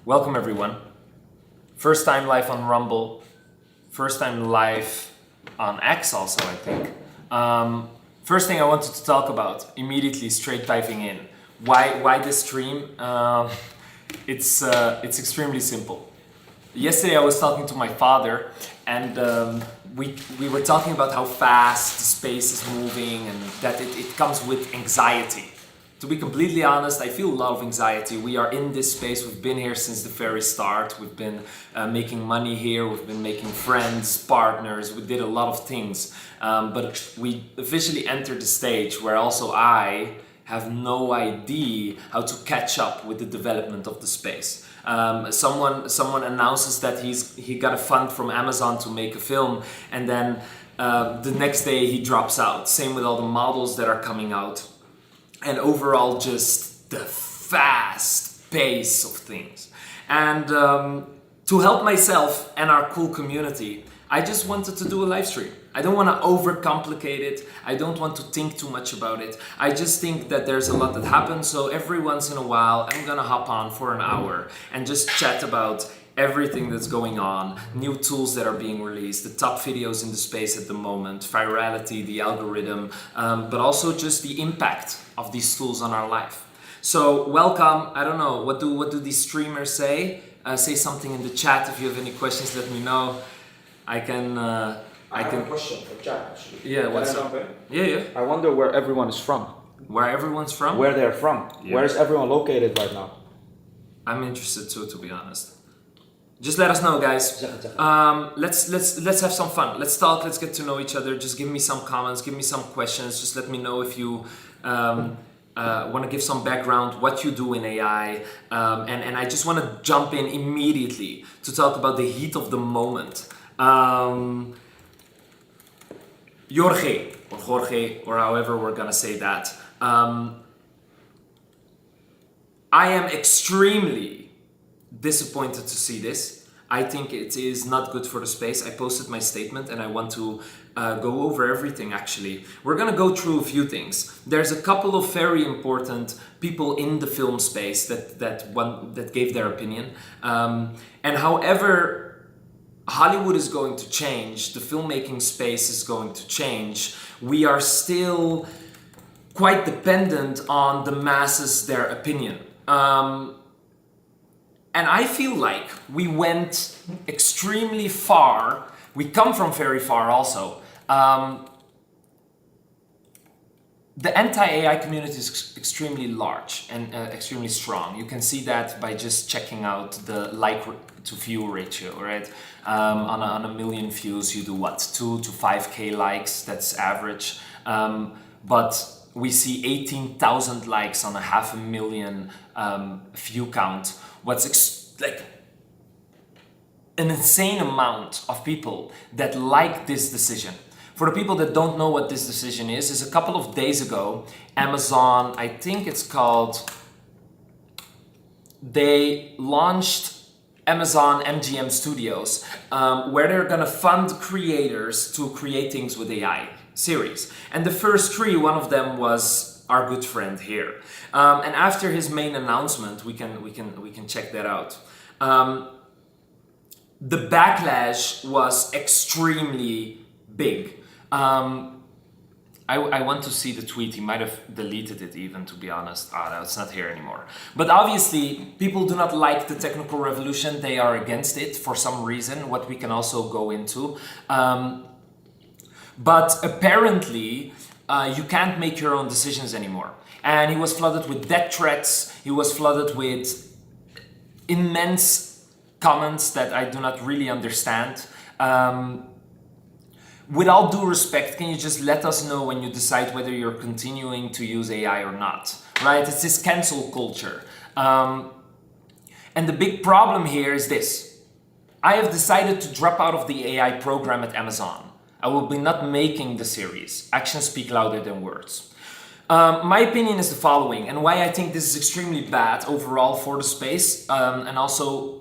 Welcome everyone. First time live on Rumble, first time live on X also, I think. First thing I wanted to talk about, immediately straight diving in. Why this stream? It's extremely simple. Yesterday I was talking to my father and we were talking about how fast the space is moving and that it comes with anxiety. To be completely honest, I feel a lot of anxiety. We are in this space, we've been here since the very start. We've been making money here, we've been making friends, partners, we did a lot of things. But we officially entered the stage where also I have no idea how to catch up with the development of the space. Someone announces that he got a fund from Amazon to make a film, and then the next day he drops out. Same with all the models that are coming out. And overall just the fast pace of things. And to help myself and our cool community, I just wanted to do a live stream. I don't want to overcomplicate it. I don't want to think too much about it. I just think that there's a lot that happens, so every once in a while I'm gonna hop on for an hour and just chat about everything that's going on, new tools that are being released, the top videos in the space at the moment, virality, the algorithm, but also just the impact of these tools on our life. So welcome. I don't know, what do these streamers say? Say something in the chat. If you have any questions, let me know. I can I have a question for chat actually. Yeah, what's up? Yeah. I wonder where everyone is from. Where everyone's from? Where they're from. Yeah. Where is everyone located right now? I'm interested too, to be honest. Just let us know, guys. Let's have some fun. Let's talk. Let's get to know each other. Just give me some comments. Give me some questions. Just let me know if you want to give some background, what you do in AI, and I just want to jump in immediately to talk about the heat of the moment. Jorge, or however we're gonna say that. I am extremely disappointed to see this. I think it is not good for the space. I posted my statement and I want to go over everything actually. We're gonna go through a few things. There's a couple of very important people in the film space that gave their opinion. And however Hollywood is going to change, the filmmaking space is going to change, we are still quite dependent on the masses, their opinion. And I feel like we went extremely far. We come from very far also. The anti-AI community is extremely large and extremely strong. You can see that by just checking out the like to view ratio, right? On a million views, you do what? 2 to 5K likes, that's average. But we see 18,000 likes on a 500,000 view count. What's like an insane amount of people that like this decision. For the people that don't know what this decision is a couple of days ago, Amazon, I think it's called, they launched Amazon MGM Studios, where they're gonna fund creators to create things with AI series. And the first three, one of them was our good friend here. And after his main announcement, we can check that out. The backlash was extremely big. I want to see the tweet. He might have deleted it even, to be honest. No, it's not here anymore. But obviously, people do not like the technical revolution. They are against it for some reason, what we can also go into. But apparently, you can't make your own decisions anymore. And he was flooded with death threats. He was flooded with immense comments that I do not really understand. With all due respect, can you just let us know when you decide whether you're continuing to use AI or not, right? It's this cancel culture. And the big problem here is this. I have decided to drop out of the AI program at Amazon. I will be not making the series. Actions speak louder than words. My opinion is the following, and why I think this is extremely bad overall for the space, and also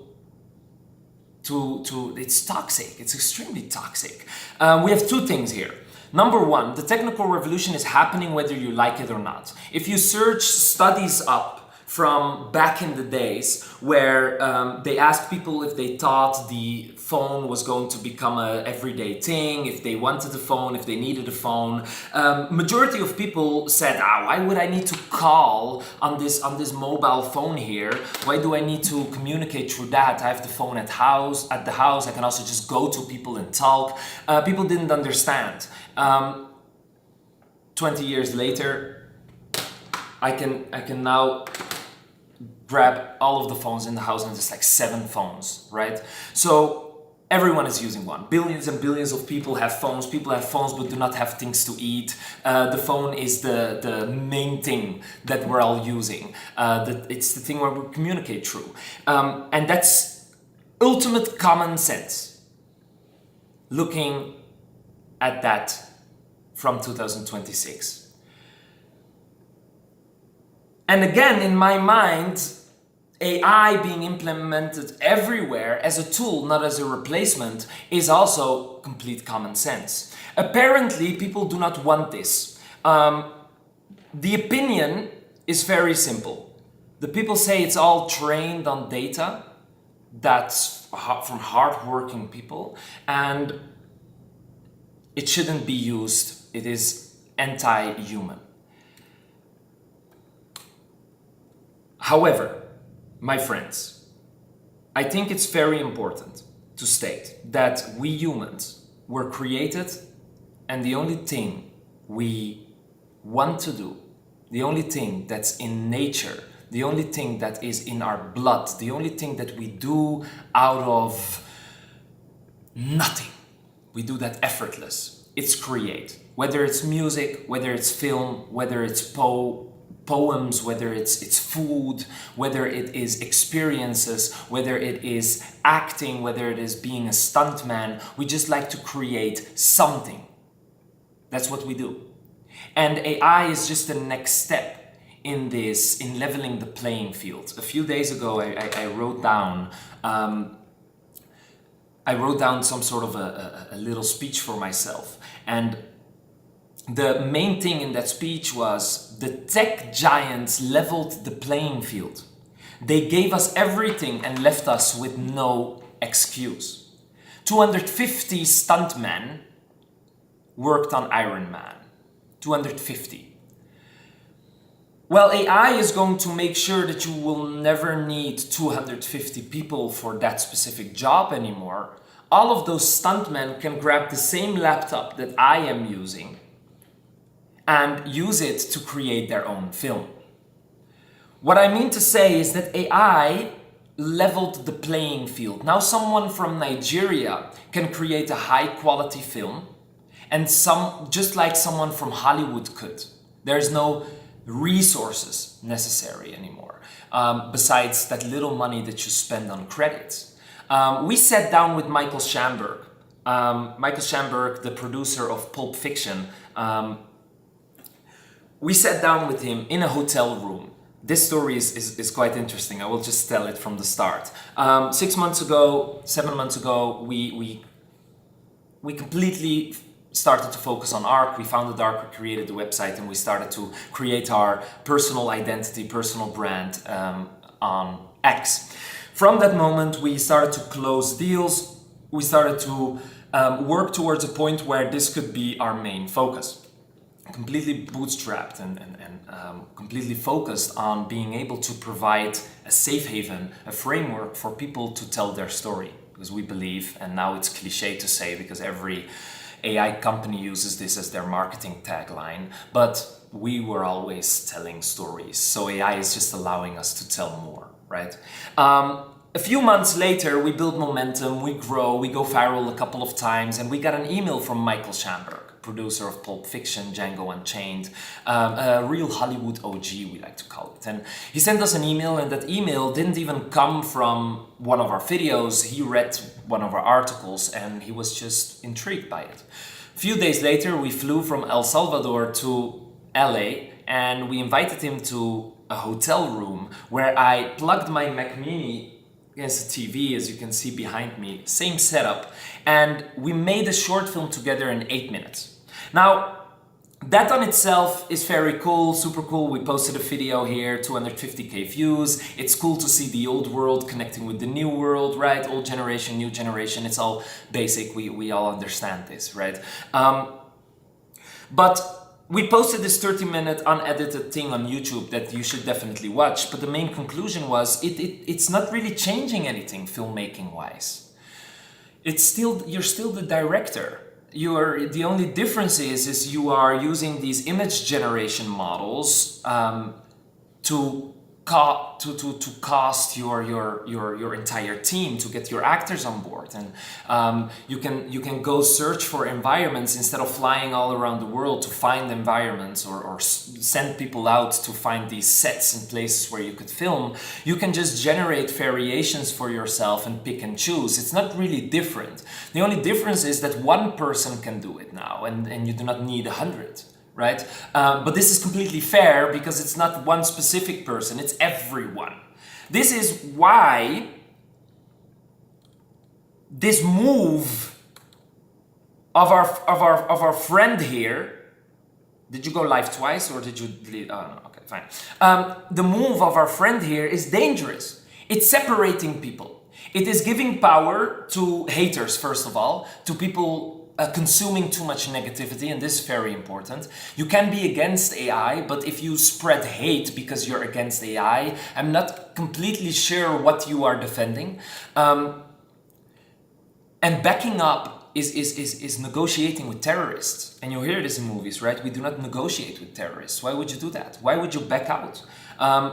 it's toxic. It's extremely toxic. We have two things here. Number one, the technical revolution is happening whether you like it or not. If you search studies up from back in the days where they asked people if they thought the phone was going to become a everyday thing, if they wanted a phone, if they needed a phone. Majority of people said, why would I need to call on this mobile phone here? Why do I need to communicate through that? I have the phone at the house. I can also just go to people and talk. People didn't understand. 20 years later, I can now grab all of the phones in the house, and there's like 7 phones, right? So everyone is using one. Billions and billions of people have phones. People have phones but do not have things to eat. The phone is the main thing that we're all using. It's the thing where we communicate through. And that's ultimate common sense. Looking at that from 2026. And again, in my mind, AI being implemented everywhere as a tool, not as a replacement, is also complete common sense. Apparently, people do not want this. The opinion is very simple. The people say it's all trained on data that's from hardworking people, and it shouldn't be used. It is anti-human. However, my friends, I think it's very important to state that we humans were created, and the only thing we want to do, the only thing that's in nature, the only thing that is in our blood, the only thing that we do out of nothing, we do that effortless. It's create. Whether it's music, whether it's film, whether it's poems, whether it's food, whether it is experiences, whether it is acting, whether it is being a stuntman, we just like to create something. That's what we do. And AI is just the next step in this, in leveling the playing field. A few days ago, I wrote down some sort of a little speech for myself, and the main thing in that speech was the tech giants leveled the playing field. They gave us everything and left us with no excuse. 250 stuntmen worked on Iron Man. 250. Well, AI is going to make sure that you will never need 250 people for that specific job anymore. All of those stuntmen can grab the same laptop that I am using and use it to create their own film. What I mean to say is that AI leveled the playing field. Now someone from Nigeria can create a high quality film, and just like someone from Hollywood could. There's no resources necessary anymore, besides that little money that you spend on credits. We sat down with Michael Schamberg. Michael Schamberg, the producer of Pulp Fiction, we sat down with him in a hotel room. This story is quite interesting. I will just tell it from the start. 7 months ago, we completely started to focus on ARC. We founded ARC, we created the website, and we started to create our personal identity, personal brand on X. From that moment, we started to close deals. We started to work towards a point where this could be our main focus. Completely bootstrapped and completely focused on being able to provide a safe haven, a framework for people to tell their story. Because we believe, and now it's cliche to say because every AI company uses this as their marketing tagline, but we were always telling stories. So AI is just allowing us to tell more, right? A few months later, we build momentum, we grow, we go viral a couple of times, and we got an email from Michael Schamberg, producer of Pulp Fiction, Django Unchained, a real Hollywood OG, we like to call it. And he sent us an email, and that email didn't even come from one of our videos. He read one of our articles, and he was just intrigued by it. A few days later, we flew from El Salvador to LA, and we invited him to a hotel room where I plugged my Mac Mini against the TV, as you can see behind me, same setup, and we made a short film together in 8 minutes. Now, That on itself is very cool, super cool. We posted a video here, 250k views. It's cool to see the old world connecting with the new world, right? Old generation, new generation, it's all basic. We all understand this, right? But we posted this 30-minute unedited thing on YouTube that you should definitely watch. But the main conclusion was it's not really changing anything filmmaking-wise. You're still the director. The only difference is you are using these image generation models to cast your entire team, to get your actors on board, and you can go search for environments instead of flying all around the world to find environments or send people out to find these sets and places where you could film. You can just generate variations for yourself and pick and choose. It's not really different. The only difference is that one person can do it now, and you do not need 100. Right? But this is completely fair because it's not one specific person, it's everyone. This is why this move of our friend here, did you go live twice or did you delete? Oh no, okay, fine. The move of our friend here is dangerous. It's separating people. It is giving power to haters, first of all, to people consuming too much negativity, and this is very important. You can be against AI, but if you spread hate because you're against AI, I'm not completely sure what you are defending. And backing up is negotiating with terrorists. And you hear this in movies, right? We do not negotiate with terrorists. Why would you do that? Why would you back out?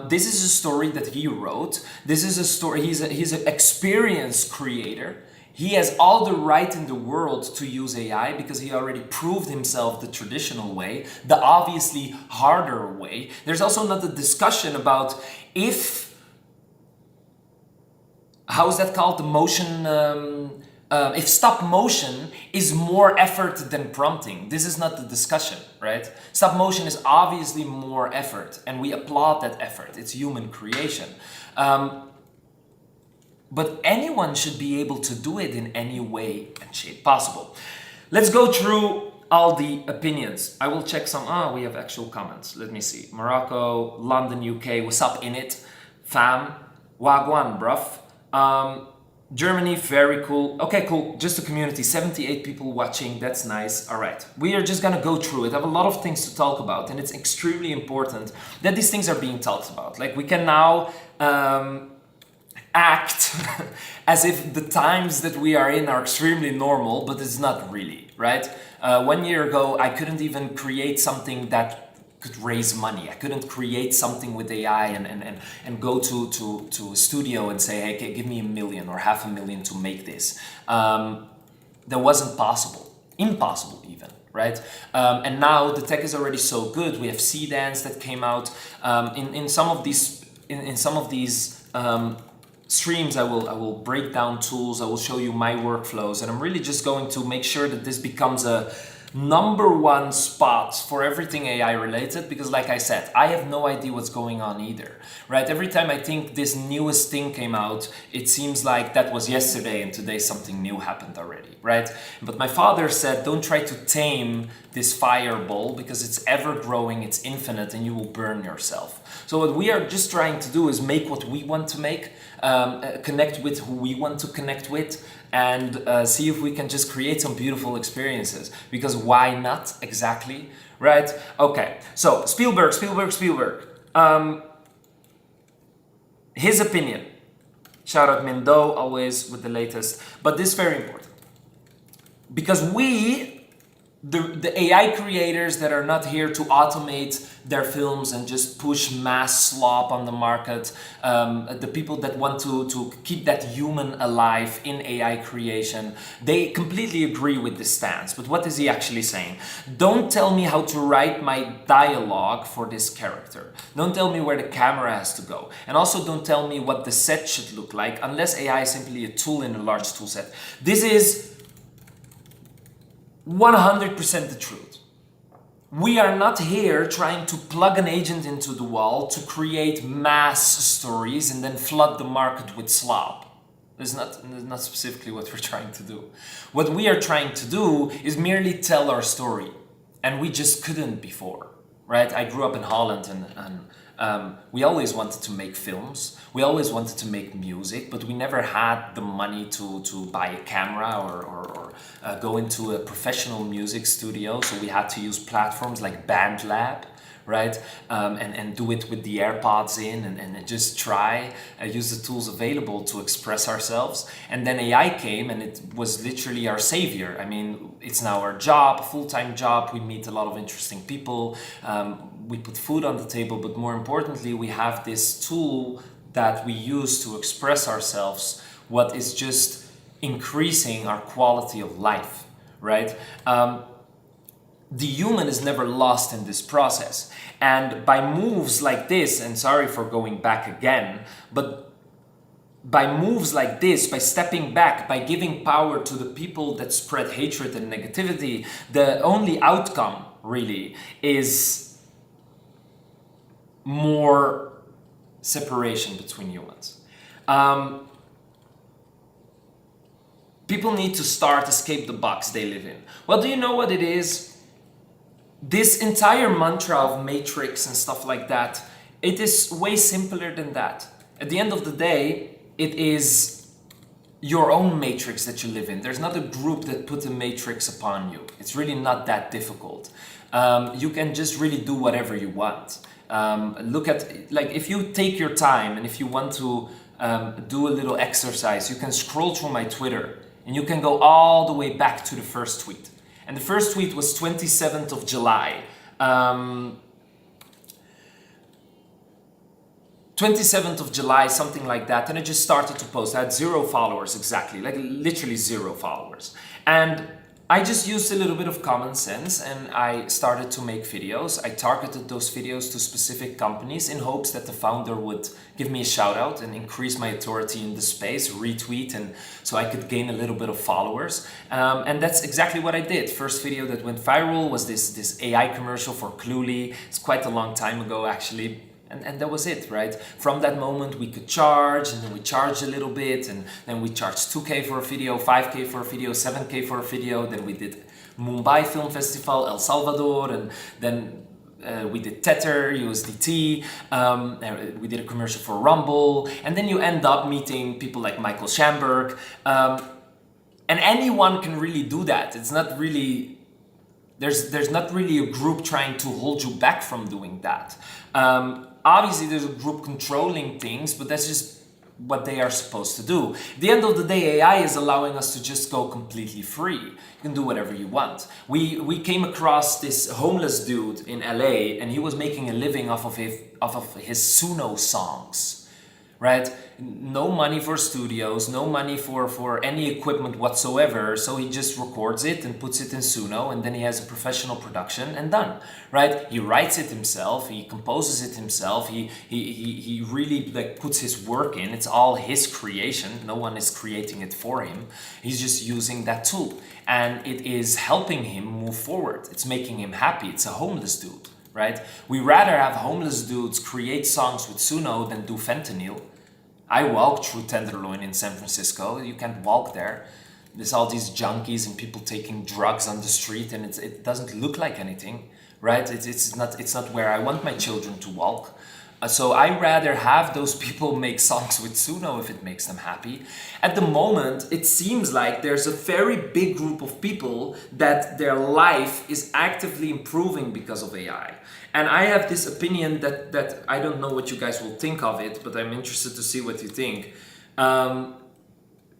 This is a story that he wrote. This is a story, he's an experienced creator. He has all the right in the world to use AI because he already proved himself the traditional way, the obviously harder way. There's also another discussion about how's that called? The motion, if stop motion is more effort than prompting. This is not the discussion, right? Stop motion is obviously more effort, and we applaud that effort. It's human creation. But anyone should be able to do it in any way and shape possible. Let's go through all the opinions. I will check some. We have actual comments. Let me see. Morocco, London, UK. What's up in it? Fam. Wagwan, bruv. Germany, very cool. Okay, cool. Just a community. 78 people watching. That's nice. All right. We are just going to go through it. I have a lot of things to talk about. And it's extremely important that these things are being talked about. Like, we can now act as if the times that we are in are extremely normal, but it's not really, right? 1 year ago, I couldn't even create something that could raise money. I couldn't create something with AI and go to a studio and say, hey, give me $1 million or $500,000 to make this. That wasn't possible. Impossible even. Right? And now the tech is already so good. We have Seedance that came out. In some of these streams, I will break down tools. I will show you my workflows, and I'm really just going to make sure that this becomes a #1 spot for everything AI related, because like I said, I have no idea what's going on either, right? Every time I think this newest thing came out, it seems like that was yesterday and today something new happened already, right? But my father said, don't try to tame this fireball because it's ever growing, it's infinite, and you will burn yourself. So what we are just trying to do is make what we want to make, connect with who we want to connect with, and see if we can just create some beautiful experiences. Because why not exactly, right? Okay, so Spielberg. His opinion. Shout out Mindo, always with the latest. But this is very important. Because the AI creators that are not here to automate their films and just push mass slop on the market, the people that want to keep that human alive in AI creation, they completely agree with this stance. But what is he actually saying? Don't tell me how to write my dialogue for this character. Don't tell me where the camera has to go. And also don't tell me what the set should look like, unless AI is simply a tool in a large tool set. This is 100% the truth. We are not here trying to plug an agent into the wall to create mass stories and then flood the market with slop. That's not specifically what we're trying to do. What we are trying to do is merely tell our story. and we just couldn't before, right? I grew up in Holland, and we always wanted to make films. We always wanted to make music, but we never had the money to buy a camera or go into a professional music studio. So we had to use platforms like BandLab, right? And do it with the AirPods in and just try, use the tools available to express ourselves. And then AI came and it was literally our savior. I mean, it's now our job, full-time job. We meet a lot of interesting people. We put food on the table, but more importantly, we have this tool that we use to express ourselves, what is just increasing our quality of life, right? The human is never lost in this process. And by moves like this, and sorry for going back again, but by moves like this, by stepping back, by giving power to the people that spread hatred and negativity, the only outcome really is more separation between humans. People need to start escape the box they live in. Well, do you know what it is? This entire mantra of matrix and stuff like that, it is way simpler than that. At the end of the day, it is your own matrix that you live in. There's not a group that put a matrix upon you. It's really not that difficult. You can just really do whatever you want. Look at, like, if you take your time and if you want to do a little exercise, you can scroll through my Twitter and you can go all the way back to the first tweet. And the first tweet was 27th of July. 27th of July, something like that. And I just started to post. I had 0 followers exactly, like literally 0 followers. And I just used a little bit of common sense and I started to make videos. I targeted those videos to specific companies in hopes that the founder would give me a shout out and increase my authority in the space, retweet, and so I could gain a little bit of followers. And that's exactly what I did. First video that went viral was this AI commercial for Cluely. It's quite a long time ago actually. And that was it, right? From that moment we could charge, and then we charged a little bit, and then we charged 2K for a video, 5K for a video, 7K for a video. Then we did Mumbai Film Festival, El Salvador, and then we did Tether, USDT, we did a commercial for Rumble, and then you end up meeting people like Michael Schamberg. And anyone can really do that. It's not really, there's not really a group trying to hold you back from doing that. Obviously, there's a group controlling things, but that's just what they are supposed to do. At the end of the day, AI is allowing us to just go completely free. You can do whatever you want. We came across this homeless dude in LA, and he was making a living off of his Suno songs, right? No money for studios, no money for any equipment whatsoever. So he just records it and puts it in Suno, and then he has a professional production and done, right? He writes it himself, he composes it himself, he really like puts his work in. It's all his creation. No one is creating it for him. He's just using that tool, and it is helping him move forward. It's making him happy. It's a homeless dude, right? We rather have homeless dudes create songs with Suno than do fentanyl. I walked through Tenderloin in San Francisco. You can't walk there. There's all these junkies and people taking drugs on the street, and it doesn't look like anything, right? It's not where I want my children to walk. So I rather have those people make songs with Suno if it makes them happy. At the moment, it seems like there's a very big group of people that their life is actively improving because of AI. And I have this opinion that I don't know what you guys will think of it, but I'm interested to see what you think.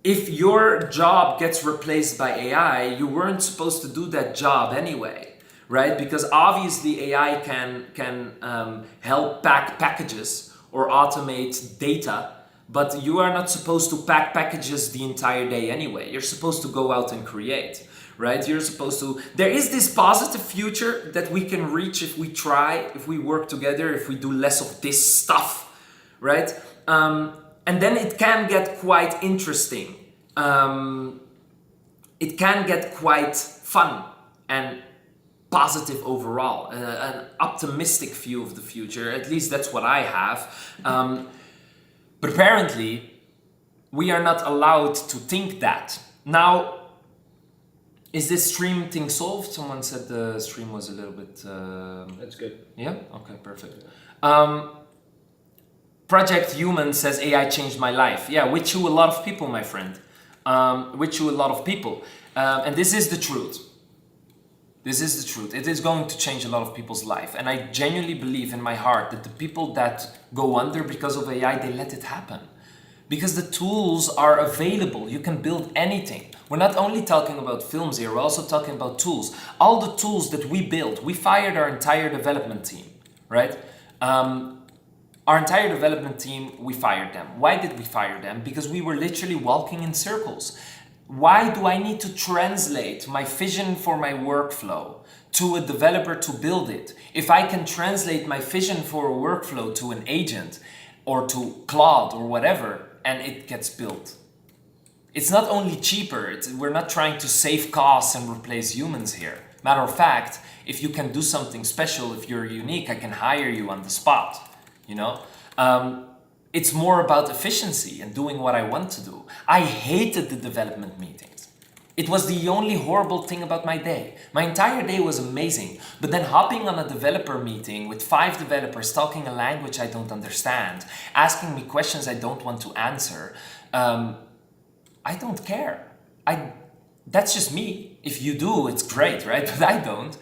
If your job gets replaced by AI, you weren't supposed to do that job anyway, right? Because obviously AI can help pack packages or automate data, but you are not supposed to pack packages the entire day anyway. You're supposed to go out and create, right? You're supposed to, there is this positive future that we can reach if we try, if we work together, if we do less of this stuff, right? And then it can get quite interesting. It can get quite fun and positive overall, an optimistic view of the future. At least that's what I have. But apparently, we are not allowed to think that. Now, Is this stream thing solved? Someone said the stream was a little bit. That's good. Yeah. Okay. Perfect. Project Human says AI changed my life. Yeah, which you a lot of people, my friend. Which you a lot of people, and this is the truth. This is the truth. It is going to change a lot of people's life, and I genuinely believe in my heart that the people that go under because of AI, they let it happen. Because the tools are available. You can build anything. We're not only talking about films here, we're also talking about tools. All the tools that we built, we fired our entire development team, right? Our entire development team, we fired them. Why did we fire them? Because we were literally walking in circles. Why do I need to translate my vision for my workflow to a developer to build it? If I can translate my vision for a workflow to an agent or to Claude or whatever, and it gets built. It's not only cheaper, we're not trying to save costs and replace humans here. Matter of fact, if you can do something special, if you're unique, I can hire you on the spot, you know? It's more about efficiency and doing what I want to do. I hated the development meetings. It was the only horrible thing about my day. My entire day was amazing, but then hopping on a developer meeting with 5 developers talking a language I don't understand, asking me questions I don't want to answer, I don't care. That's just me. If you do, it's great, right? But I don't.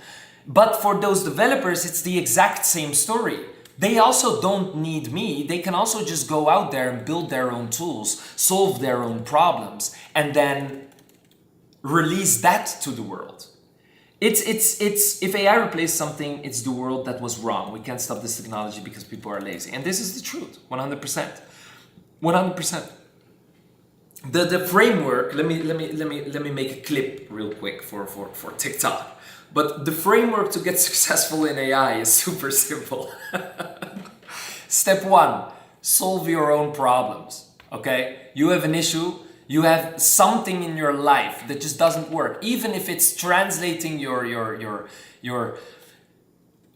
But for those developers, it's the exact same story. They also don't need me. They can also just go out there and build their own tools, solve their own problems, and then release that to the world. It's if AI replaced something, it's the world that was wrong. We can't stop this technology because people are lazy. And this is the truth, 100%. 100%. The framework, let me make a clip real quick for TikTok. But the framework to get successful in AI is super simple. Step 1, solve your own problems, okay? You have an issue, you have something in your life that just doesn't work. Even if it's translating your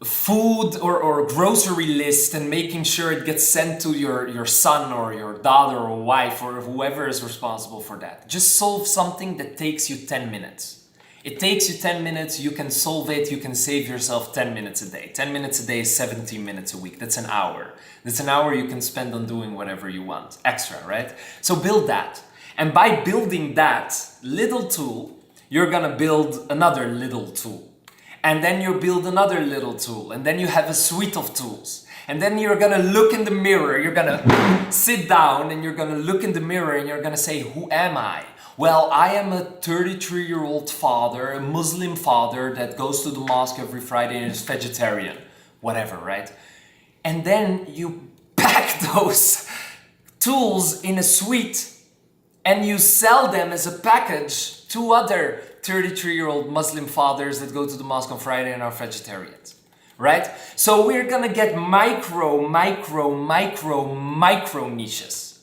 food or grocery list and making sure it gets sent to your son or your daughter or wife or whoever is responsible for that. Just solve something that takes you 10 minutes. It takes you 10 minutes, you can solve it, you can save yourself 10 minutes a day. 10 minutes a day is 17 minutes a week. That's an hour. That's an hour you can spend on doing whatever you want. Extra, right? So build that. And by building that little tool, you're gonna build another little tool. And then you build another little tool. And then you have a suite of tools. And then you're gonna look in the mirror, you're gonna sit down and you're gonna look in the mirror and you're gonna say, who am I? Well, I am a 33-year-old father, a Muslim father that goes to the mosque every Friday and is vegetarian. Whatever, right? And then you pack those tools in a suite and you sell them as a package to other 33-year-old Muslim fathers that go to the mosque on Friday and are vegetarians, right? So we're gonna get micro niches.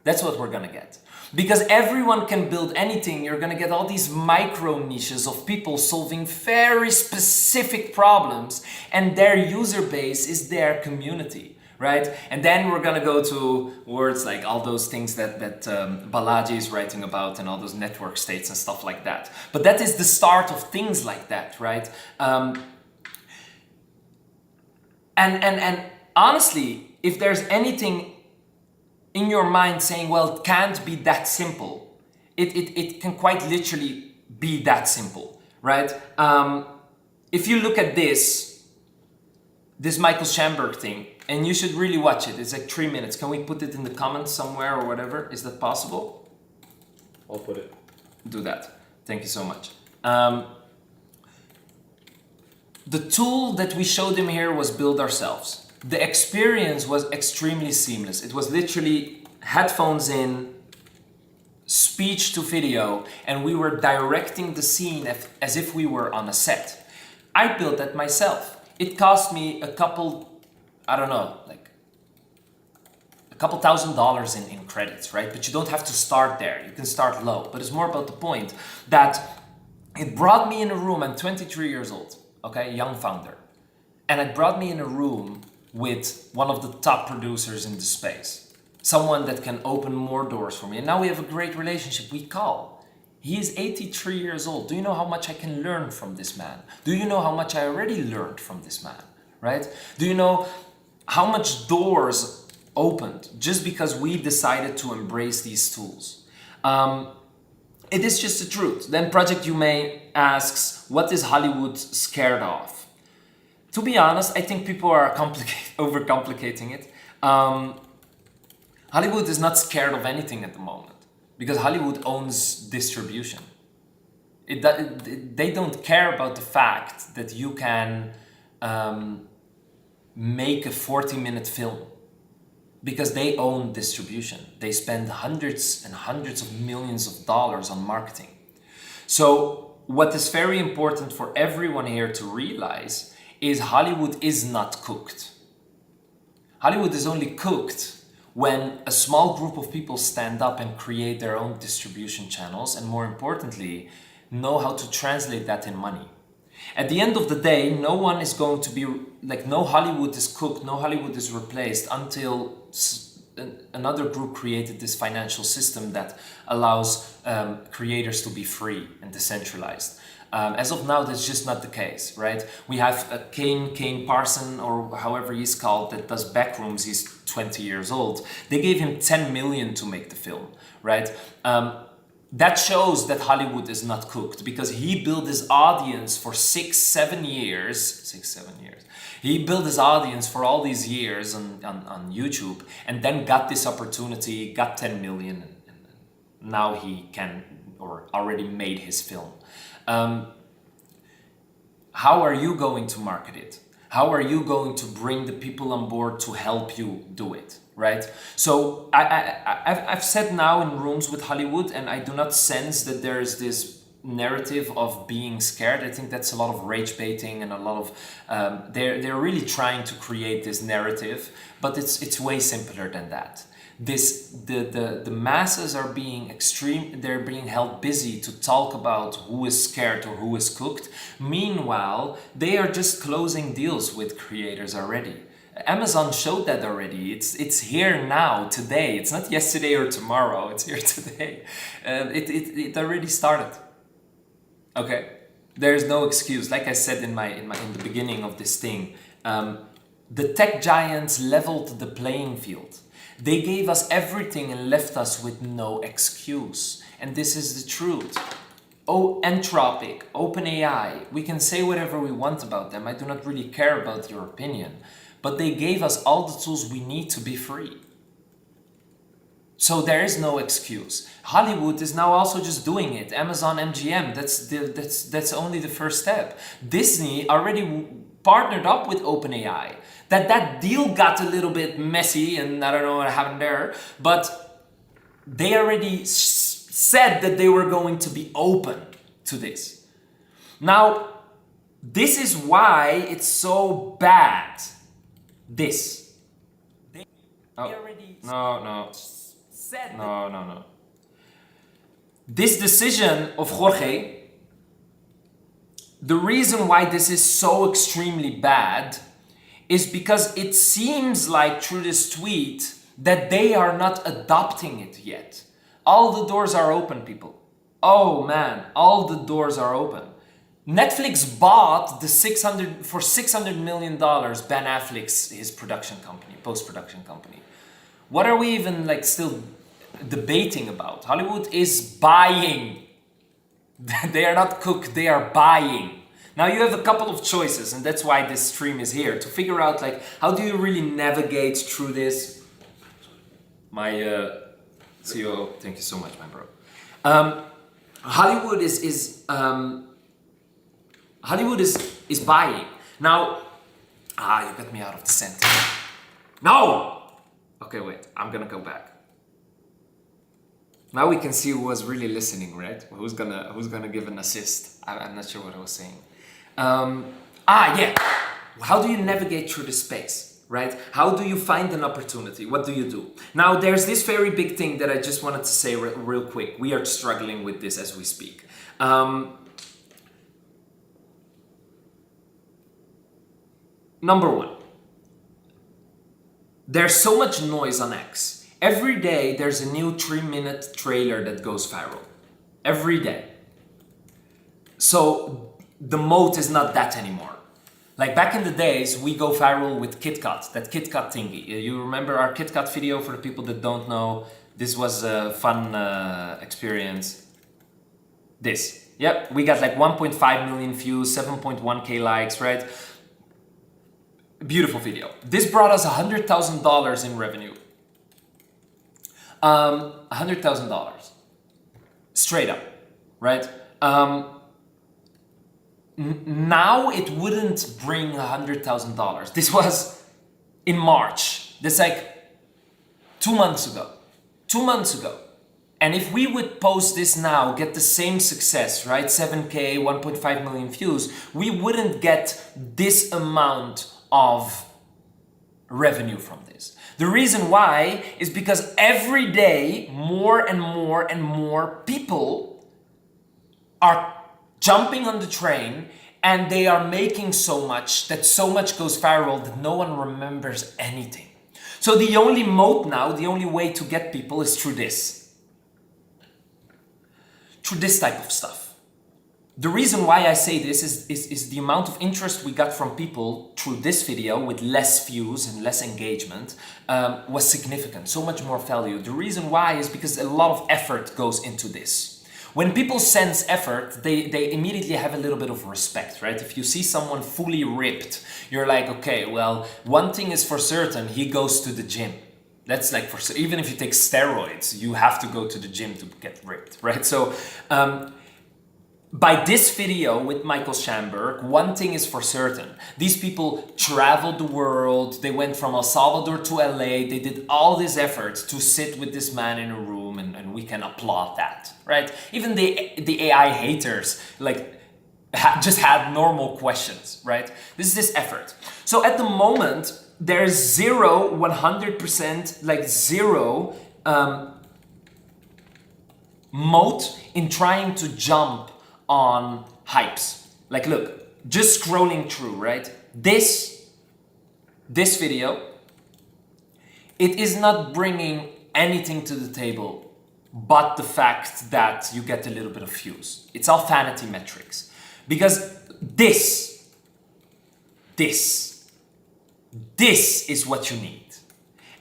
That's what we're gonna get. Because everyone can build anything, you're gonna get all these micro niches of people solving very specific problems, and their user base is their community, right? And then we're gonna go to words like all those things that Balaji is writing about and all those network states and stuff like that. But that is the start of things like that, right? And honestly, if there's anything in your mind saying, well, it can't be that simple, it can quite literally be that simple, right? If you look at this Michael Schamberg thing, and you should really watch it, it's like 3 minutes. Can we put it in the comments somewhere or whatever? Is that possible? I'll put it. Do that. Thank you so much. The tool that we showed him here was build ourselves. The experience was extremely seamless. It was literally headphones in, speech to video, and we were directing the scene as if we were on a set. I built that myself. It cost me a couple, I don't know, like a couple $1,000 in credits, right? But you don't have to start there. You can start low. But it's more about the point that it brought me in a room. I'm 23 years old, okay, young founder. And it brought me in a room with one of the top producers in the space. Someone that can open more doors for me. And now we have a great relationship. We call. He is 83 years old. Do you know how much I can learn from this man? Do you know how much I already learned from this man, right? Do you know how much doors opened just because we decided to embrace these tools? It is just the truth. Then Project Ume asks, what is Hollywood scared of? To be honest, I think people are overcomplicating it. Hollywood is not scared of anything at the moment because Hollywood owns distribution. They don't care about the fact that you can make a 40-minute film because they own distribution. They spend hundreds and hundreds of millions of dollars on marketing. So what is very important for everyone here to realize is Hollywood is not cooked. Hollywood is only cooked when a small group of people stand up and create their own distribution channels, and more importantly, know how to translate that in money. At the end of the day, no one is going to be, like, no Hollywood is cooked, no Hollywood is replaced until another group created this financial system that allows creators to be free and decentralized. As of now, that's just not the case, right? We have Kane Parson, or however he's called, that does Backrooms. He's 20 years old. They gave him 10 million to make the film, right? That shows that Hollywood is not cooked because he built his audience for 6-7 years. He built his audience for all these years on YouTube and then got this opportunity, got 10 million, and now he can, or already made his film. How are you going to market it? How are you going to bring the people on board to help you do it, right? So I've said now in rooms with Hollywood, and I do not sense that there is this narrative of being scared. I think that's a lot of rage baiting and a lot of they're really trying to create this narrative, but it's way simpler than that. The masses are being they're being held busy to talk about who is scared or who is cooked. Meanwhile, they are just closing deals with creators already. Amazon showed that already. It's here now, today. It's not yesterday or tomorrow. It's here today. It already started. Okay, there is no excuse. Like I said in the beginning of this thing, the tech giants leveled the playing field. They gave us everything and left us with no excuse. And this is the truth. Oh, Anthropic, OpenAI, we can say whatever we want about them. I do not really care about your opinion. But they gave us all the tools we need to be free. So there is no excuse. Hollywood is now also just doing it. Amazon MGM, that's only the first step. Disney already partnered up with OpenAI. That deal got a little bit messy, and I don't know what happened there, but they already said that they were going to be open to this. Now, this is why it's so bad. This. They already said no. This decision of Jorge, the reason why this is so extremely bad is because it seems like through this tweet that they are not adopting it yet. All the doors are open, people. Oh man, all the doors are open. Netflix bought for $600 million Ben Affleck's his production company, post-production company. What are we even still debating about? Hollywood is buying. They are not cooked, they are buying. Now you have a couple of choices, and that's why this stream is here, to figure out how do you really navigate through this. My CEO, thank you so much, my bro. Hollywood is buying. Now, you got me out of the sentence. No! Okay, wait, I'm gonna go back. Now we can see who was really listening, right? Who's gonna give an assist? I'm not sure what I was saying. Yeah. How do you navigate through the space, right? How do you find an opportunity? What do you do? Now, there's this very big thing that I just wanted to say real quick. We are struggling with this as we speak. Number one, there's so much noise on X. Every day there's a new 3-minute trailer that goes viral. every day. So the moat is not that anymore. Like back in the days, we go viral with KitKat, that KitKat thingy. You remember our KitKat video? For the people that don't know, this was a fun experience. This, yep, we got like 1.5 million views, 7.1k likes, right? Beautiful video. This brought us $100,000 in revenue. $100,000, straight up, right? Now it wouldn't bring $100,000. This was in March. That's like 2 months ago. 2 months ago. And if we would post this now, get the same success, right? 7K, 1.5 million views, we wouldn't get this amount of revenue from this. The reason why is because every day more and more and more people are jumping on the train, and they are making so much that so much goes viral that no one remembers anything. So the only moat now, the only way to get people is through this. Through this type of stuff. The reason why I say this is the amount of interest we got from people through this video with less views and less engagement was significant, so much more value. The reason why is because a lot of effort goes into this. When people sense effort, they immediately have a little bit of respect, right? If you see someone fully ripped, you're like, okay, well, one thing is for certain, he goes to the gym. That's like for even if you take steroids, you have to go to the gym to get ripped, right? So by this video with Michael Schamberg, one thing is for certain. These people traveled the world. They went from El Salvador to LA. They did all this effort to sit with this man in a room, and we can applaud that, right? Even the AI haters like just had normal questions, right? This is this effort. So at the moment, there's 100%, like zero moat in trying to jump on hypes. Like look, just scrolling through, right? This video, it is not bringing anything to the table but the fact that you get a little bit of views. It's all vanity metrics. Because this is what you need.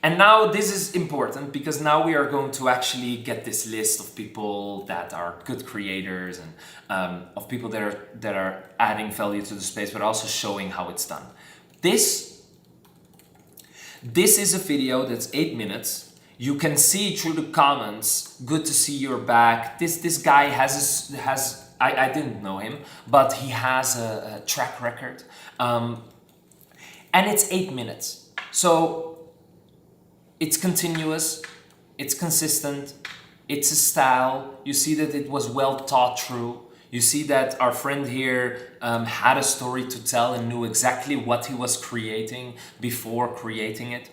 And now this is important because now we are going to actually get this list of people that are good creators and of people that are adding value to the space, but also showing how it's done. This is a video that's 8 minutes. You can see through the comments, good to see you're back. This guy has I didn't know him, but he has a track record. And it's 8 minutes. So it's continuous, it's consistent, it's a style. You see that it was well thought through. You see that our friend here had a story to tell and knew exactly what he was creating before creating it.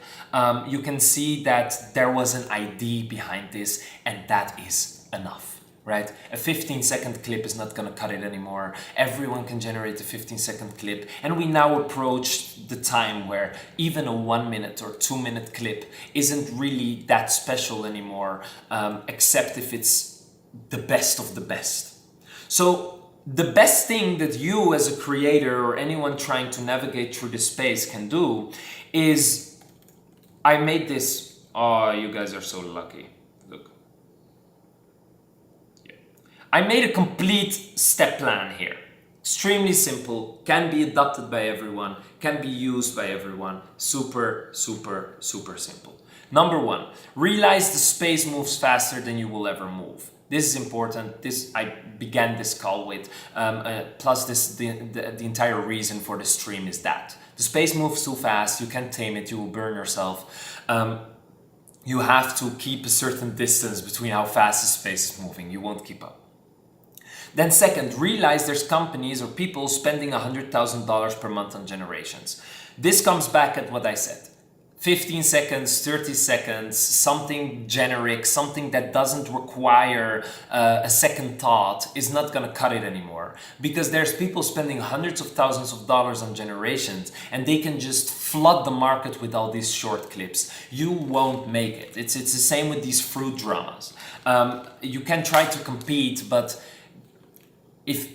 You can see that there was an idea behind this, and that is enough. Right? A 15-second clip is not gonna cut it anymore. Everyone can generate a 15-second clip. And we now approach the time where even a 1 minute or 2 minute clip isn't really that special anymore, except if it's the best of the best. So the best thing that you as a creator or anyone trying to navigate through this space can do is, I made this, oh, you guys are so lucky. Look. I made a complete step plan here. Extremely simple, can be adopted by everyone, can be used by everyone. Super, super, super simple. Number one, realize the space moves faster than you will ever move. This is important. This I began this call with. Plus, the entire reason for the stream is that the space moves too fast. You can't tame it. You will burn yourself. You have to keep a certain distance between how fast the space is moving. You won't keep up. Then second, realize there's companies or people spending $100,000 per month on generations. This comes back at what I said. 15 seconds, 30 seconds, something generic, something that doesn't require a second thought is not going to cut it anymore. Because there's people spending hundreds of thousands of dollars on generations and they can just flood the market with all these short clips. You won't make it. It's the same with these fruit dramas. You can try to compete, but if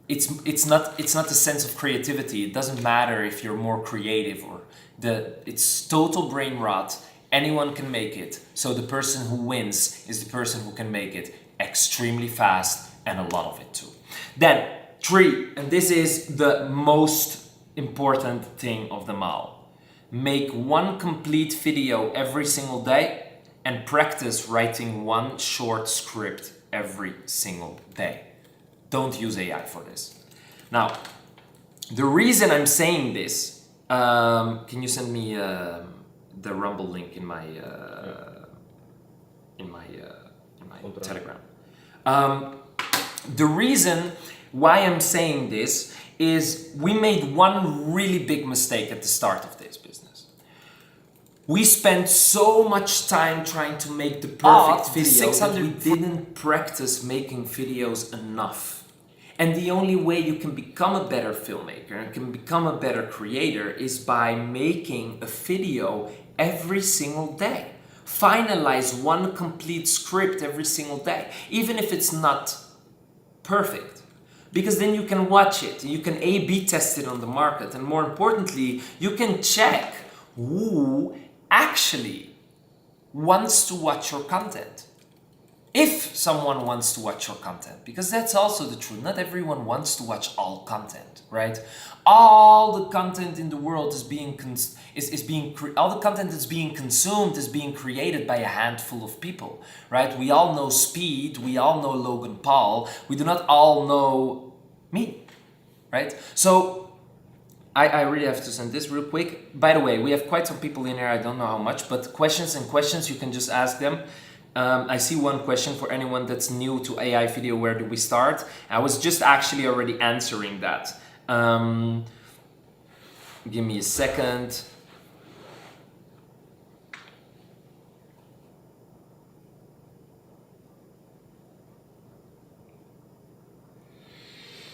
it's not a sense of creativity. It doesn't matter if you're more creative or it's total brain rot. Anyone can make it. So the person who wins is the person who can make it extremely fast and a lot of it too. Then 3, and this is the most important thing of them all. Make one complete video every single day and practice writing one short script every single day. Don't use AI for this. Now, the reason I'm saying this, can you send me the Rumble link in my Telegram? The reason why I'm saying this is we made one really big mistake at the start of this business. We spent so much time trying to make the perfect video that we didn't practice making videos enough. And the only way you can become a better filmmaker and can become a better creator is by making a video every single day. Finalize one complete script every single day, even if it's not perfect. Because then you can watch it, you can A/B test it on the market, and more importantly, you can check who actually wants to watch your content. If someone wants to watch your content, because that's also the truth. Not everyone wants to watch all content, right? All the content in the world is being all the content that's being consumed is being created by a handful of people, right? We all know Speed, we all know Logan Paul, we do not all know me, right? So I really have to send this real quick. By the way, we have quite some people in here. I don't know how much, but questions, you can just ask them. I see one question for anyone that's new to AI video, where do we start? I was just actually already answering that. Give me a second.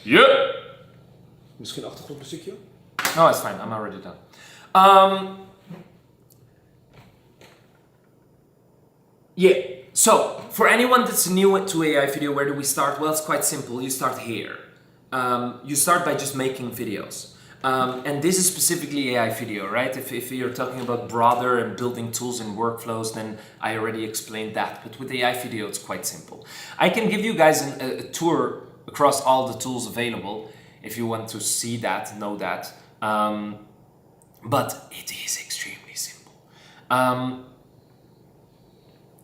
Yeah. Misschien achtergrondmuziekje? No, it's fine. I'm already done. Yeah, so for anyone that's new to AI video, where do we start? Well, it's quite simple. You start here. You start by just making videos. And this is specifically AI video, right? If you're talking about broader and building tools and workflows, then I already explained that. But with AI video, it's quite simple. I can give you guys a tour across all the tools available if you want to see that, know that. But it is extremely simple.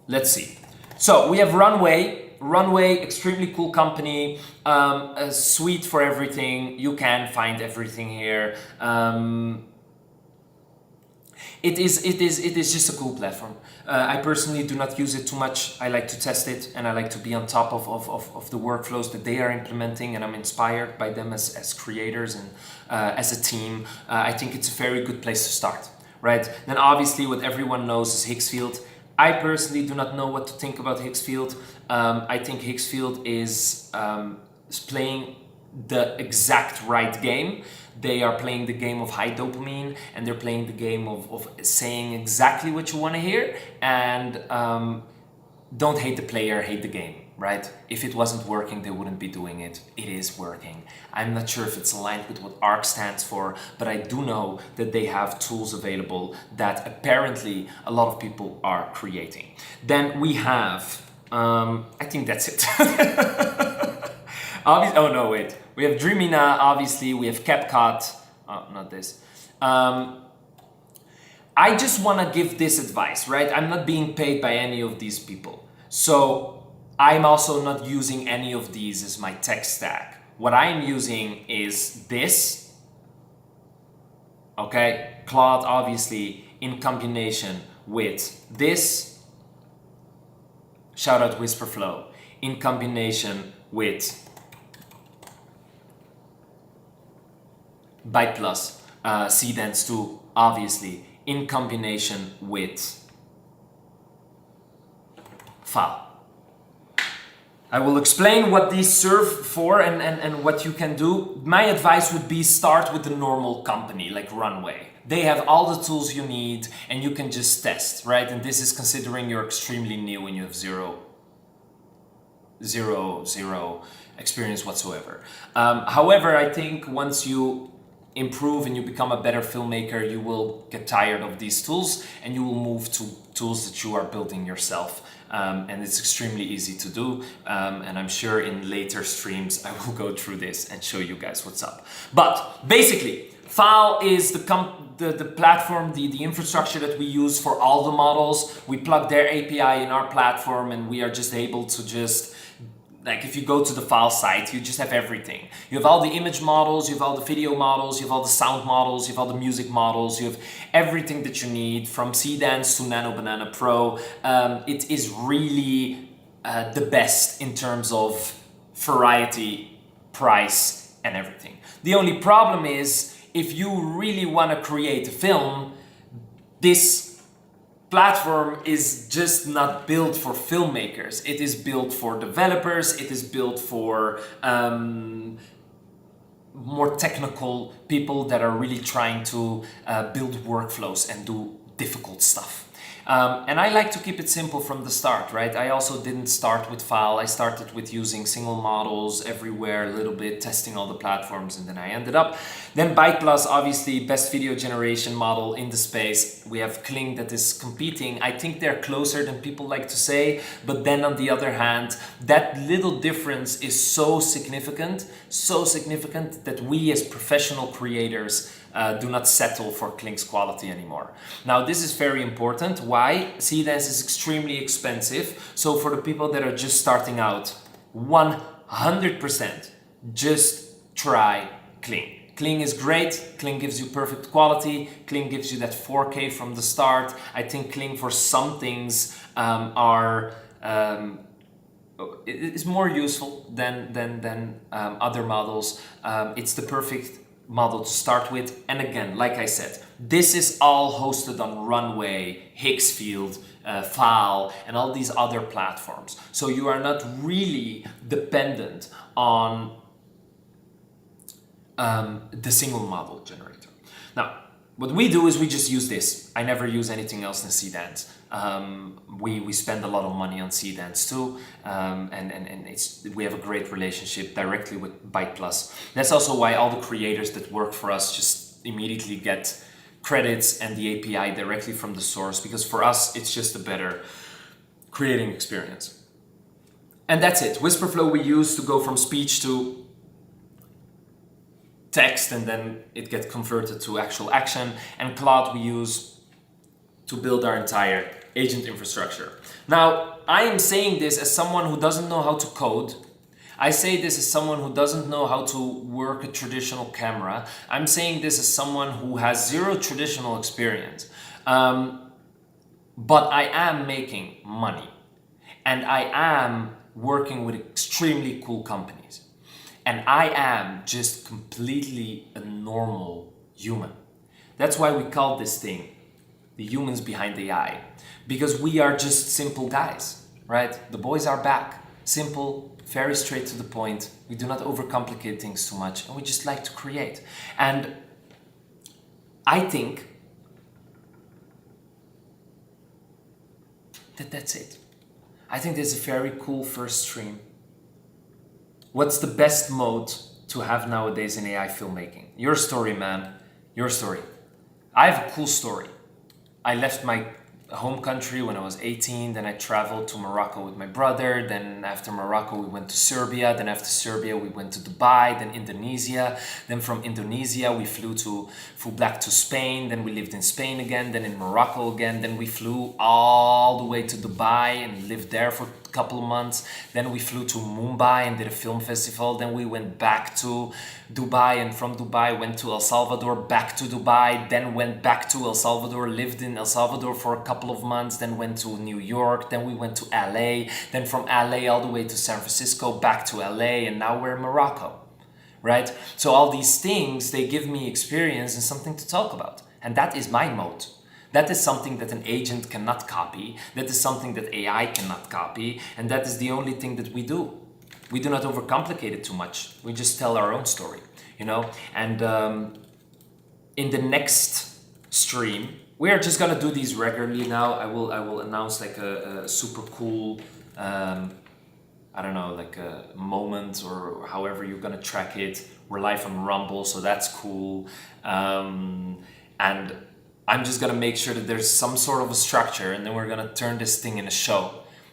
Let's see. So we have Runway, extremely cool company, a suite for everything. You can find everything here. It is just a cool platform. I personally do not use it too much. I like to test it and I like to be on top of the workflows that they are implementing, and I'm inspired by them as creators and as a team. I think it's a very good place to start, right? Then obviously what everyone knows is Higgsfield. I personally do not know what to think about Higgsfield. I think Higgsfield is playing the exact right game. They are playing the game of high dopamine, and they're playing the game of saying exactly what you want to hear, and don't hate the player, hate the game, right? If it wasn't working, they wouldn't be doing it. It is working. I'm not sure if it's aligned with what ARC stands for, but I do know that they have tools available that apparently a lot of people are creating. Then we have, I think that's it. Oh no, wait. We have Dreamina, obviously. We have CapCut. Oh, not this. I just want to give this advice, right? I'm not being paid by any of these people. So I'm also not using any of these as my tech stack. What I'm using is this. Okay, Claude, obviously, in combination with this. Shout out Whisperflow. In combination with BytePlus, Seedance 2, obviously, in combination with FAL. I will explain what these serve for and what you can do. My advice would be start with the normal company like Runway. They have all the tools you need and you can just test, right? And this is considering you're extremely new and you have zero experience whatsoever. However, I think once you improve and you become a better filmmaker, you will get tired of these tools and you will move to tools that you are building yourself. And it's extremely easy to do. And I'm sure in later streams I will go through this and show you guys what's up. But basically, FAL is the platform, the infrastructure that we use for all the models. We plug their API in our platform and we are just able to just, like if you go to the FAL site, you just have everything. You have all the image models, you have all the video models, you have all the sound models, you have all the music models, you have everything that you need from Seedance to Nano Banana Pro. It is really the best in terms of variety, price, and everything. The only problem is if you really want to create a film, this platform is just not built for filmmakers. It is built for developers. It is built for more technical people that are really trying to build workflows and do difficult stuff. And I like to keep it simple from the start, right? I also didn't start with FAL. I started with using single models everywhere, a little bit, testing all the platforms, and then I ended up. Then Byte Plus, obviously, best video generation model in the space. We have Kling that is competing. I think they're closer than people like to say, but then on the other hand, that little difference is so significant that we as professional creators do not settle for Kling's quality anymore. Now, this is very important. Why? Seedance is extremely expensive. So for the people that are just starting out, 100% just try Kling. Kling is great. Kling gives you perfect quality. Kling gives you that 4K from the start. I think Kling for some things is more useful than other models. It's the perfect model to start with, and again, like I said, this is all hosted on Runway, Higgsfield, FAL, and all these other platforms. So you are not really dependent on the single model generator. Now, what we do is we just use this. I never use anything else in Seedance. We spend a lot of money on Seedance too, and we have a great relationship directly with Byte Plus. That's also why all the creators that work for us just immediately get credits and the API directly from the source, because for us it's just a better creating experience. And that's it. Whisperflow we use to go from speech to text, and then it gets converted to actual action. And Claude we use to build our entire agent infrastructure. Now, I am saying this as someone who doesn't know how to code. I say this as someone who doesn't know how to work a traditional camera. I'm saying this as someone who has zero traditional experience. But I am making money. And I am working with extremely cool companies. And I am just completely a normal human. That's why we call this thing the humans behind the AI, because we are just simple guys, right? The boys are back. Simple, very straight to the point. We do not overcomplicate things too much, and we just like to create. And I think that's it. I think this is a very cool first stream. What's the best mode to have nowadays in AI filmmaking? Your story, man. Your story. I have a cool story. I left my home country when I was 18, then I traveled to Morocco with my brother, then after Morocco we went to Serbia, then after Serbia we went to Dubai, then Indonesia, then from Indonesia we flew back to Spain, then we lived in Spain again, then in Morocco again, then we flew all the way to Dubai and lived there for a couple of months, then we flew to Mumbai and did a film festival, then we went back to Dubai, and from Dubai went to El Salvador, back to Dubai, then went back to El Salvador, lived in El Salvador for a couple of months, then went to New York, then we went to LA, then from LA all the way to San Francisco, back to LA, and now we're in Morocco, right? So all these things, they give me experience and something to talk about, and that is my mode. That is something that an agent cannot copy. That is something that AI cannot copy. And that is the only thing that we do. We do not overcomplicate it too much. We just tell our own story, you know? And in the next stream, we are just gonna do these regularly now. I will announce like a super cool, I don't know, like a moment or however you're gonna track it. We're live on Rumble, so that's cool. And I'm just gonna make sure that there's some sort of a structure, and then we're gonna turn this thing in a show.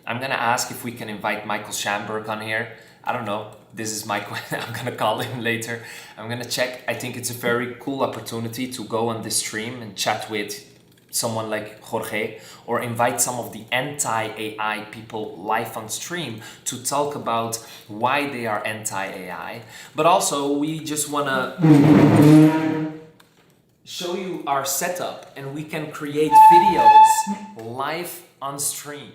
I'm gonna ask if we can invite Michael Schamberg on here. I don't know. This is Michael. I'm gonna call him later. I'm gonna check. I think it's a very cool opportunity to go on this stream and chat with someone like Jorge, or invite some of the anti-AI people live on stream to talk about why they are anti-AI. But also, we just wanna show you our setup, and we can create videos live on stream.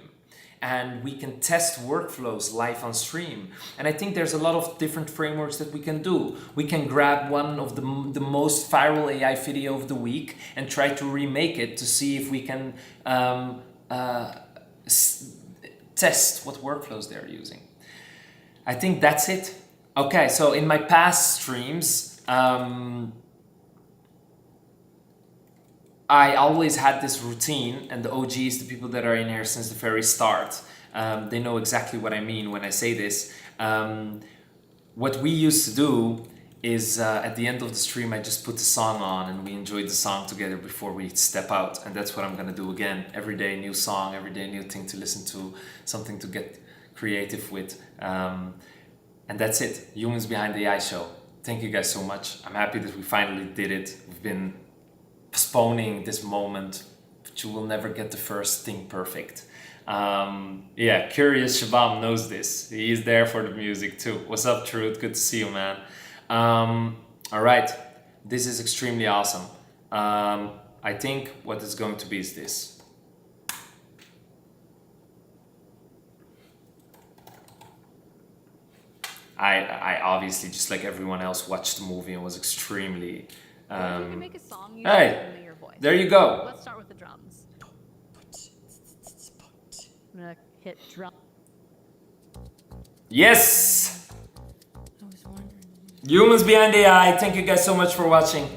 And we can test workflows live on stream. And I think there's a lot of different frameworks that we can do. We can grab one of the most viral AI video of the week and try to remake it to see if we can test what workflows they're using. I think that's it. Okay, so in my past streams, I always had this routine, and the OGs, the people that are in here since the very start, they know exactly what I mean when I say this. What we used to do is at the end of the stream, I just put the song on and we enjoyed the song together before we step out. And that's what I'm gonna do again. Every day, new song, every day, new thing to listen to, something to get creative with. And that's it. Humans Behind the AI show. Thank you guys so much. I'm happy that we finally did it. We've been postponing this moment, but you will never get the first thing perfect. Yeah, Curious Shabam knows this. He is there for the music too. What's up, Truth? Good to see you, man. All right, this is extremely awesome. I think what it's going to be is this. I obviously, just like everyone else, watched the movie and was extremely You can make a song using hey, only your voice. there you go. Let's start with the drums. I'm gonna hit drum. Yes! I was wondering. Humans Behind AI, thank you guys so much for watching.